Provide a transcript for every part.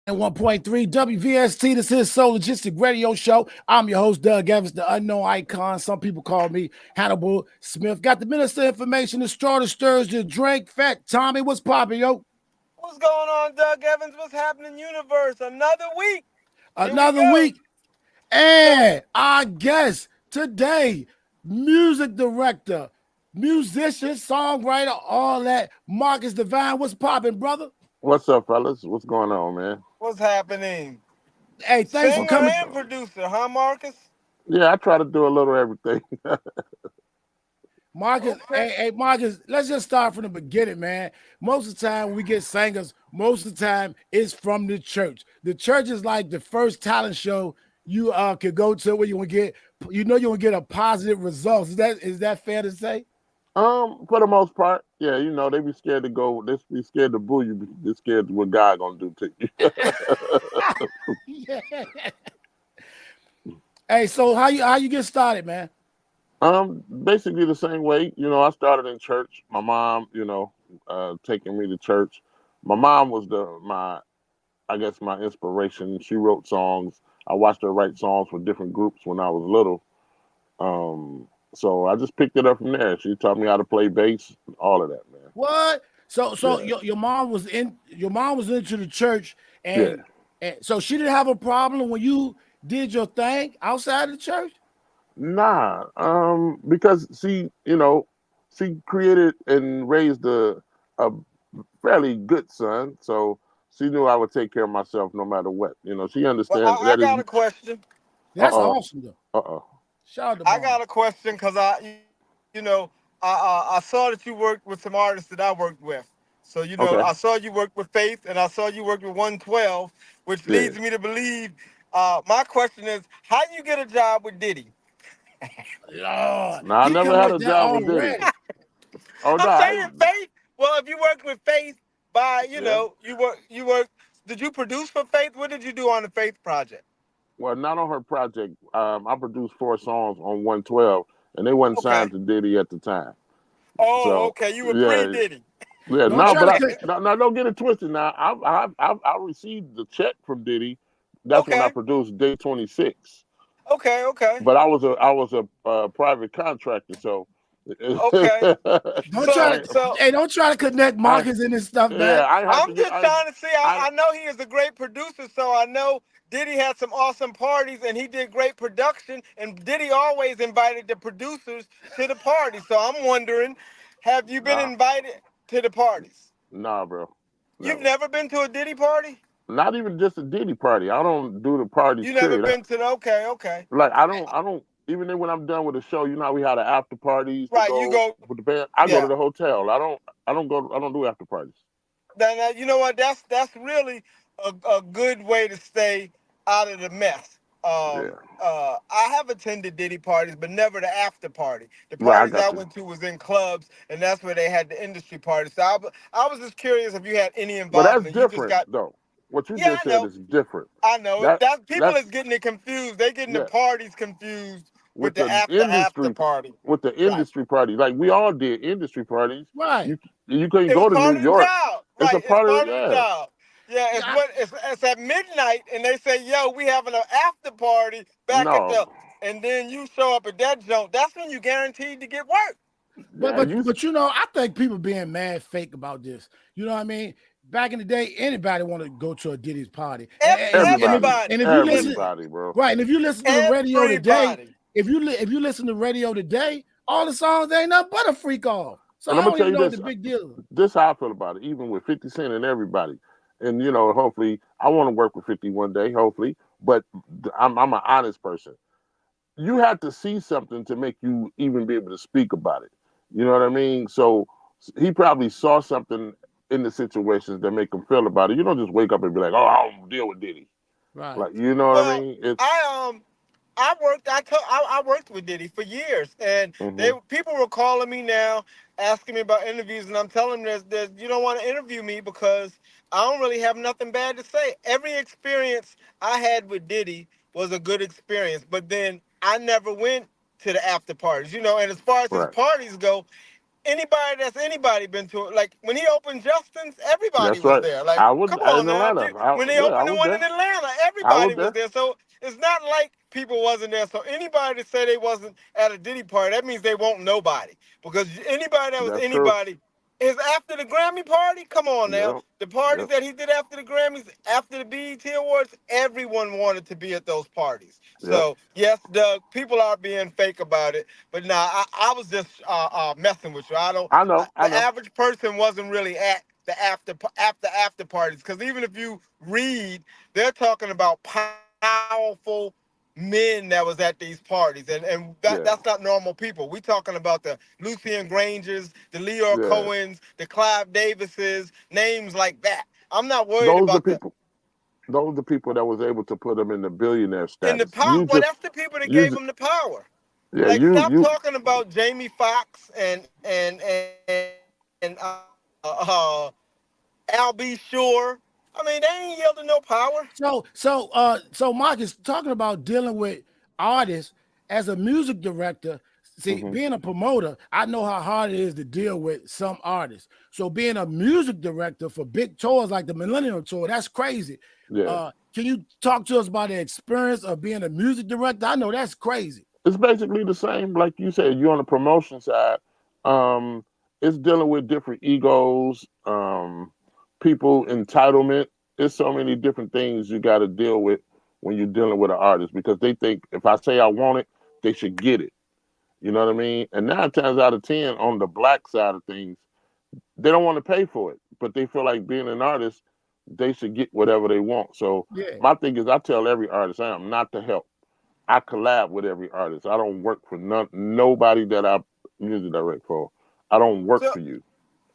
And 1.3 WVST, this is Soul Logistic Radio Show. I'm your host, Doug Evans, the unknown icon. Some people call me Hannibal Smith. Got the minister information, the straw that stirs the drink. Fat Tommy, what's poppin', yo? What's going on, Doug Evans? What's happening, universe? Another week. Another week. And our guest today, music director, musician, songwriter, all that. Marcus Devine, what's poppin', brother? What's up, fellas? What's going on, man? What's happening? Hey, thanks for coming. Singer and producer, huh, Marcus? Yeah, I try to do a little everything. Marcus, hey, Marcus, let's just start from the beginning, man. Most of the time we get singers, most of the time it's from the church. The church is like the first talent show you could go to where you will get, you're gonna get a positive result. Is that fair to say? For the most part, yeah, they be scared to go, they be scared to boo you, they're scared of what God gonna do to you. Yeah. Hey, so how you get started, man? Basically the same way. I started in church. My mom, taking me to church. My mom was my inspiration. She wrote songs. I watched her write songs for different groups when I was little. So I just picked it up from there. She taught me how to play bass, all of that, man. What? So yeah. your mom was into the church, and so she didn't have a problem when you did your thing outside the church? Nah, because she created and raised a fairly good son, so she knew I would take care of myself no matter what. She understands. Well, I got a question. That's awesome, though. Shout out to Mom. I got a question because I saw that you worked with some artists that I worked with. So I saw you work with Faith, and I saw you work with 112, which leads me to believe. My question is, how do you get a job with Diddy? Lord, I never had a job with Diddy. I'm saying Faith. Well, if you work with Faith, you work. Did you produce for Faith? What did you do on the Faith project? Well, not on her project. I produced 4 songs on 112, and they wasn't signed to Diddy at the time. Oh, so, okay. You were pre-Diddy. Yeah, don't get it twisted. Now, I received the check from Diddy. That's when I produced Day 26. Okay. But I was a private contractor, so. Okay. Don't try to connect Marcus in this stuff, man. Yeah, I'm just trying to see. I know he is a great producer, so I know Diddy had some awesome parties and he did great production. And Diddy always invited the producers to the party. So I'm wondering, have you been invited to the parties? Nah, bro. You've never been to a Diddy party? Not even just a Diddy party. I don't do the parties. You never been to the okay. Like I don't. Even when I'm done with the show, how we had the after parties. Right, you go with the band. I go to the hotel. I don't do after parties. Now you know what? That's really a good way to stay out of the mess. I have attended Diddy parties, but never the after party. The parties I went to was in clubs, and that's where they had the industry parties. So I was just curious if you had any involvement. But that's different, though. What you just said is different. I know. People is getting it confused. They getting the parties confused with the after party. With the industry party. Like we all did industry parties. Right. You couldn't go to New York. It's a part of the job. Yeah, it's at midnight, and they say, "Yo, we having an after party back at the," and then you show up at that joint. That's when you guaranteed to get work. But I think people being mad fake about this. You know what I mean? Back in the day, anybody want to go to a Diddy's party. Everybody. And if you listen, bro. Right, and if you listen to the radio today, if you listen to radio today, all the songs ain't nothing but a freak off. So I don't even know what the big deal is. This is how I feel about it, even with 50 Cent and everybody. And hopefully, I want to work with 50 one day, hopefully. But I'm an honest person. You have to see something to make you even be able to speak about it. You know what I mean? So he probably saw something in the situations that make him feel about it. You don't just wake up and be like, "Oh, I don't deal with Diddy." Right. Like, you know what I Well, mean? It's I worked. I worked with Diddy for years, and hmm people were calling me now, asking me about interviews, and I'm telling them that you don't want to interview me because I don't really have nothing bad to say. Every experience I had with Diddy was a good experience, but then I never went to the after parties, And as far as his right. parties go, anybody been to it. Like when he opened Justin's, everybody That's was right. there. Like, I was come in on now. Atlanta. When they Yeah, I opened the was one in there. Atlanta, I was everybody was there. there. So it's not like people wasn't there. So anybody that say they wasn't at a Diddy party, that means they won't nobody. Because anybody that was That's true. anybody is after the Grammy party. Come on now. Yep. The parties Yep. that he did after the Grammys, after the BET Awards, everyone wanted to be at those parties. Yep. So yes, Doug, people are being fake about it. But nah, I was just messing with you. I don't. I know. I The know. average person wasn't really at the after parties because even if you read, they're talking about powerful men that was at these parties, and that's Yeah. not normal people. We talking about the Lucian Grangers, the Leor Yeah. Cohens, the Clive Davises, names like that. I'm not worried Those the about the people. Those the people that was able to put them in the billionaire in the status. power. Well, that's the people that gave You, him the power. yeah, Like, you, stop you. talking about Jamie Foxx and Al B. Sure. I mean, they ain't yielding no power. So Marcus, talking about dealing with artists as a music director. See, hmm being a promoter, I know how hard it is to deal with some artists. So being a music director for big tours like the Millennium Tour, that's crazy. Yeah. Can you talk to us about the experience of being a music director? I know that's crazy. It's basically the same, like you said. You're on the promotion side. Um, it's dealing with different egos, people entitlement. There's so many different things you got to deal with when you're dealing with an artist because they think if I say I want it, they should get it. You know what I mean? And 9 times out of 10, on the black side of things, they don't want to pay for it, but they feel like being an artist, they should get whatever they want. So Yeah. my thing is, I tell every artist I am not to help. I collab with every artist. I don't work for nobody that I music direct for. I don't work So, for you.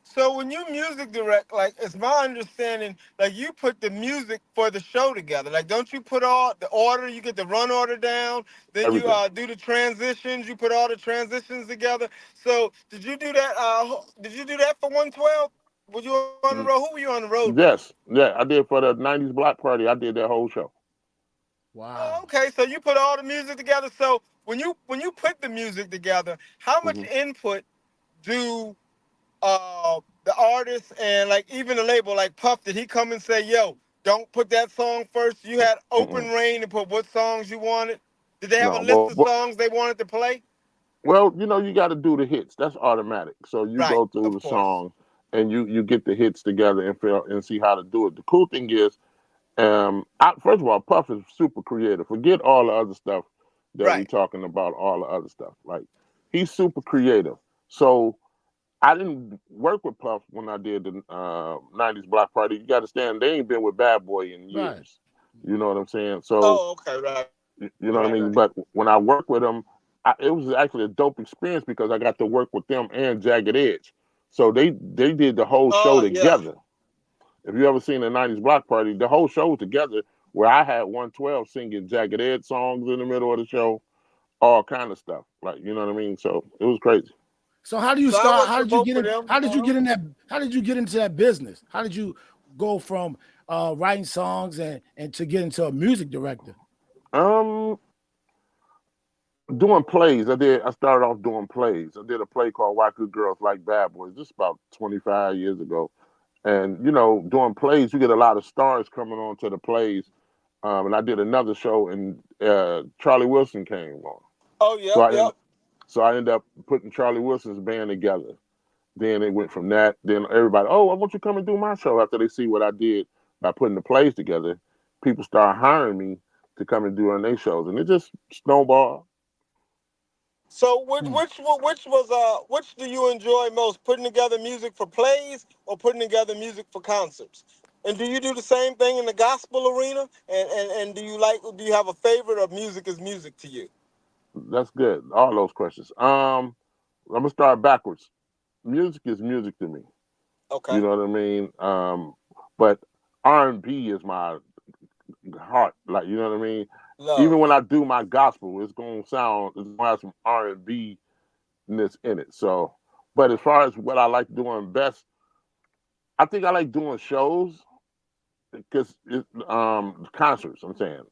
so when you music direct, like it's my understanding, like you put the music for the show together. Like, don't you put all the order? You get the run order down, then you Everything. do the transitions. You put all the transitions together. So did you do that? Did you do that for 112? Was you on the road? Who were you on the road with? Yes, yeah, I did for the '90s block party. I did that whole show. Oh, Wow. okay. So you put all the music together. So when you put the music together, how much hmm input do the artist and like even the label like Puff, did he come and say, yo, don't put that song first? You had open Mm-mm. reign to put what songs you wanted? Did they have a No, list of songs they wanted to play? well, you got to do the hits. That's automatic. So you Right, go through of the course. song and you get the hits together and feel and see how to do it. The cool thing is, first of all, Puff is super creative. Forget all the other stuff that we Right. talking about. All the other stuff, like he's super creative. So I didn't work with Puff when I did the '90s block party. You got to understand, they ain't been with Bad Boy in Right. years. You know what I'm saying? So Oh, okay, right, you right. know what I mean. But when I worked with them, it was actually a dope experience because I got to work with them and Jagged Edge. So they did the whole show Oh yeah. together. If you ever seen the '90s block party, the whole show was together. Where I had 112 singing Jagged Edge songs in the middle of the show, all kind of stuff. Like you know what I mean. So it was crazy. So how do you So I start? worked How with did you both get of in? them. How did you get in that? How did you get into that business? How did you go from writing songs and to get into a music director? Um, doing plays. I started off doing plays. I did a play called Why Good Girls Like Bad Boys. This is about 25 years ago. And doing plays, you get a lot of stars coming on to the plays. And I did another show, and Charlie Wilson came on. Oh, So yep, I yep. ended, so I ended up putting Charlie Wilson's band together. Then it went from that. Then everybody, oh, I want you to come and do my show after they see what I did by putting the plays together. People start hiring me to come and do on their shows, and it just snowballed. So Hmm. which do you enjoy most? Putting together music for plays or putting together music for concerts? And do you do the same thing in the gospel arena? And do you have a favorite of music is music to you? That's good. All those questions. I'm gonna start backwards. Music is music to me. You Okay. know what I mean? But R&B is my heart. Like, you know what I mean? Even Love. when I do my gospel, it's gonna have some R&B ness in it. So, but as far as what I like doing best, I think I like doing shows because concerts. I'm saying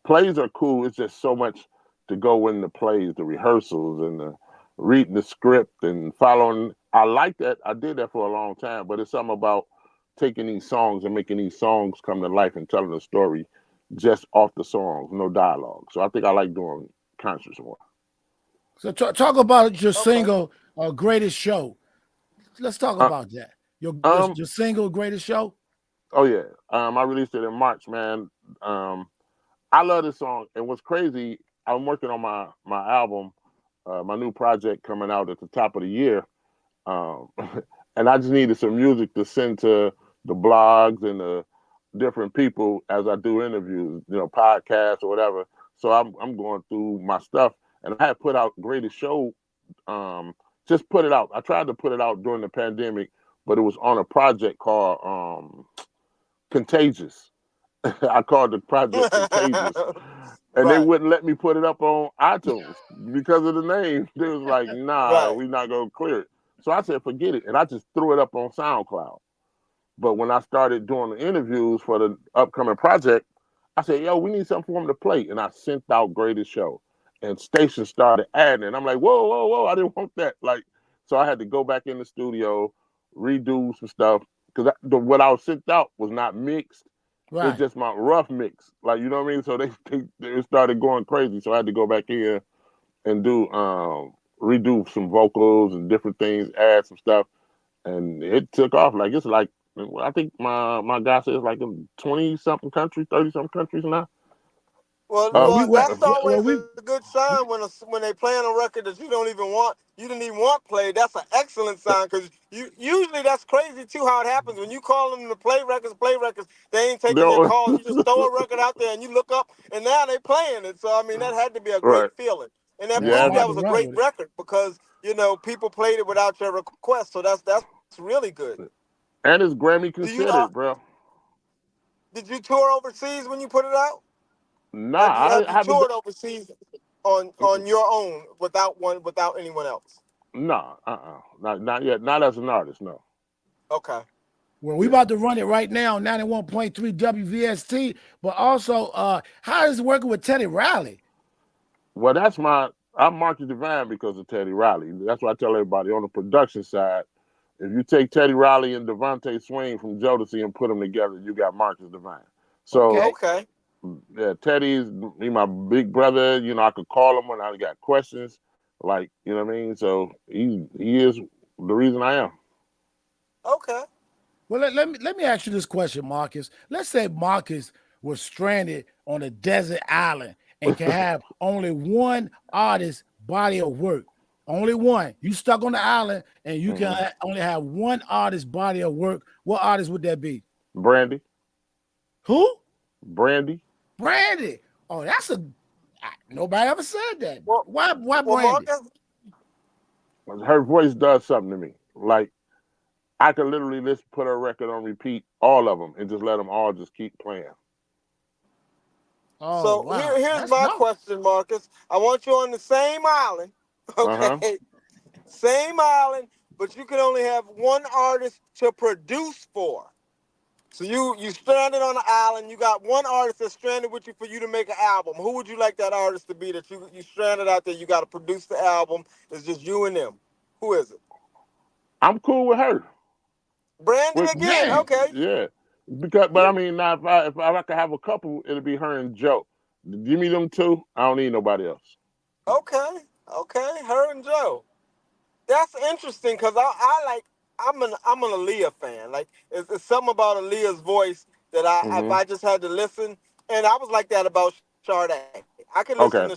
plays are cool. It's just so much to go in the plays, the rehearsals, and the reading the script and following. I like that. I did that for a long time, but it's something about taking these songs and making these songs come to life and telling a story just off the songs, no dialogue. So I think I like doing concerts more. So talk about your Okay. single greatest show. Let's talk Uh, about that. Your, your um. your single greatest show. Oh yeah. I released it in March, man. Um. I love this song, and what's crazy, I'm working on my album, my new project coming out at the top of the year, um, and I just needed some music to send to the blogs and the different people as I do interviews, podcasts or whatever. So I'm going through my stuff, and I had put out Greatest Show, um, just put it out. I tried to put it out during the pandemic, but it was on a project called Contagious. I called the project Contagious, and they Right. wouldn't let me put it up on iTunes because of the name. They was like, "Nah, Right. we're not gonna clear it." So I said, "Forget it," and I just threw it up on SoundCloud. But when I started doing the interviews for the upcoming project, I said, "Yo, we need something for them to play," and I sent out Greatest Show, and stations started adding. And I'm like, "Whoa, whoa, whoa! I didn't want that." Like, so I had to go back in the studio, redo some stuff because what I was sent out was not mixed. It's Right. just my rough mix, like, you know what I mean. So they started going crazy. So I had to go back in and do redo some vocals and different things, add some stuff, and it took off. Like, it's like, I think my guy says like in 20 something countries, 30 something countries now. Well, Well, Uh, we well, went. that's Well, always a we good sign when when they playing a record that you don't even want, you didn't even want played. That's an excellent sign because you usually that's crazy too how it happens when you call them to play records, they ain't taking your no, calls. You just throw a record out there and you look up and now they playing it. So I mean that had to be a great right? feeling, and that That's proved Yeah, that smart to was a run great with it. record because people played it without your request. So that's really good. and it's Grammy Do you considered, bro. did you tour overseas when you put it out? Nah, Have I you haven't. toured overseas on your own without anyone else? Nah, not yet. Not as an artist, no. Okay. Well, we Yeah. about to run it right now, 91.3 WVST. But also, how is it working with Teddy Riley? Well, I'm Marcus Devine because of Teddy Riley. That's why I tell everybody on the production side, if you take Teddy Riley and Devontae Swing from Jodeci and put them together, you got Marcus Devine. So Okay. Okay. yeah, Teddy's my big brother. I could call him when I got questions. Like, you know what I mean? So he is the reason I am. Okay. Well, let me ask you this question, Marcus. Let's say Marcus was stranded on a desert island and can have only one artist body of work. Only one. You stuck on the island and you can hmm only have one artist body of work. What artist would that be? Brandy, Who? Brandy. Brandy. Oh, nobody ever said that. Well, Why well, Brandy? Marcus, Her voice does something to me. Like, I could literally just put her record on repeat, all of them, and just let them all just keep playing. Oh so wow, here's that's my dope. question, Marcus. I want you on the same island, Uh huh. okay? Same island, but you can only have one artist to produce for. So you stranded on an island. You got one artist that's stranded with you for you to make an album. Who would you like that artist to be that you stranded out there? You got to produce the album. It's just you and them. Who is it? I'm cool with her. Brandy With again. Man, Okay. yeah, because but I mean, now if I could have a couple, it'd be her and Joe. Give me them two. I don't need nobody else. Okay. Okay. Her and Joe. That's interesting because I like I'm an Aaliyah fan. Like it's something about Aaliyah's voice that if hmm I just had to listen, and I was like that about Sade. I could listen to Okay.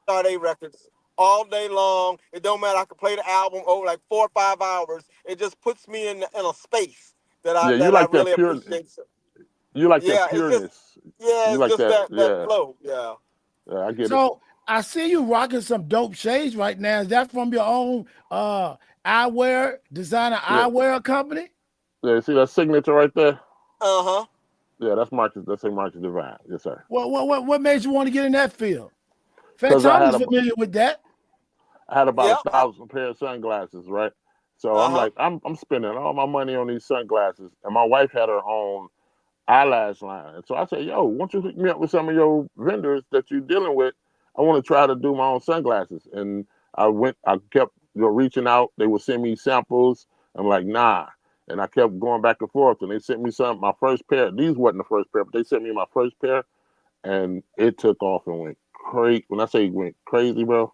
Sade records all day long. It don't matter. I could play the album over like 4 or 5 hours. It just puts me in a space Yeah, that you I like really that pure. appreciate. You like that Yeah, it's just pureness. yeah, You it's like just that. that Yeah. flow. Yeah. Yeah, I get it. so I see you rocking some dope shades right now. Is that from your own eyewear designer Yeah, eyewear company? yeah. See that signature right there? Uh-huh. Yeah, that's Marcus. That's a Marcus Devine. Yes, sir. What made you want to get in that field? Fat Because I had Tommy's a familiar with that. I had about Yep. 1,000 pair of sunglasses, right? So I'm Uh-huh. like, I'm spending all my money on these sunglasses, and my wife had her own eyelash line. And so I said, "Yo, why don't you hook me up with some of your vendors that you're dealing with? I want to try to do my own sunglasses." And I kept reaching out. They would send me samples. I'm like, nah. And I kept going back and forth, and they sent me my first pair. These wasn't the first pair, but they sent me my first pair, and it took off and went crazy. When I say went crazy, bro,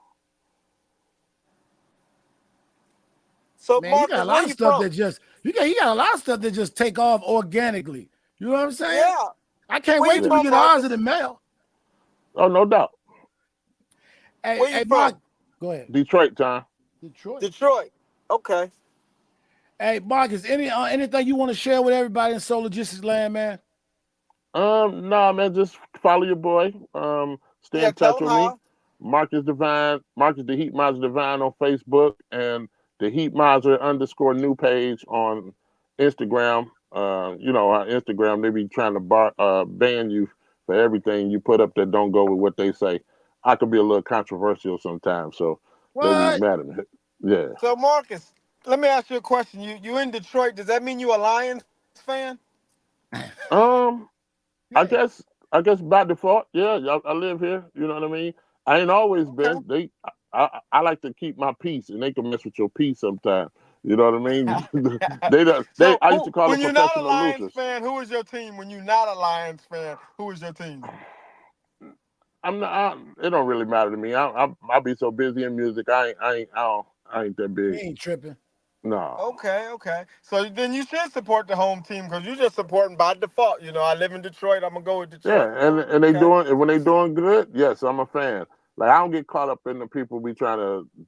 So Man, you got Marcus, a where lot of you stuff from? that just you got a lot of stuff that just take off organically. You know what I'm saying? Yeah. I can't Where you wait till we yeah. from, get ours in the Marcus? mail. Oh, no doubt. Hey, Where you hey, Mark, from? go ahead. Detroit time. Detroit. Detroit. Okay. Hey, Marcus, anything you want to share with everybody in Soul Logistics Land, man? Nah, man, just follow your boy. Stay Yeah, in tell touch them with me. how. Marcus Divine, Marcus the Heat Miser Divine on Facebook, and the Heat Miser _ new page on Instagram. Our Instagram, they be trying to ban you for everything you put up that don't go with what they say. I could be a little controversial sometimes, so they be What? mad at me. Yeah. So Marcus, let me ask you a question. You in Detroit? Does that mean you a Lions fan? Um, I Yeah. guess I guess by default, yeah. I live here. You know what I mean. I ain't always Okay. been. I like to keep my peace, and they can mess with your peace sometimes. You know what I mean? they don't. They. So I used who, to call them when you're not a professional Lions losers. fan, who is your team? When you're not a Lions fan, who is your team? I'm not. It don't really matter to me. I be so busy in music. I ain't that You big. ain't tripping. No. Okay, okay. So then you should support the home team because you're just supporting by default. You know, I live in Detroit. I'm gonna go with Detroit. Yeah, and they Okay. doing and when they doing good, yes, I'm a fan. Like I don't get caught up in the people be trying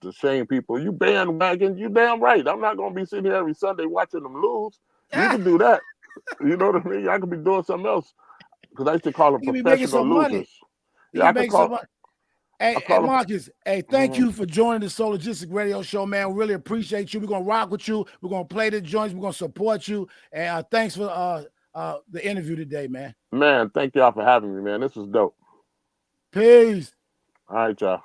to shame people. You bandwagon, you damn right. I'm not gonna be sitting here every Sunday watching them lose. You Yeah. can do that. You know what I mean? I could be doing something else because I used to call them You can be making professional some money. losers. You Yeah, can make some money. I Hey, call them. Marcus, hey, thank Mhm. you for joining the Soul Logistic Radio Show, man. We really appreciate you. We're gonna rock with you. We're gonna play the joints. We're gonna support you. And thanks for the interview today, man. Man, thank y'all for having me, man. This was dope. Peace. All right, y'all.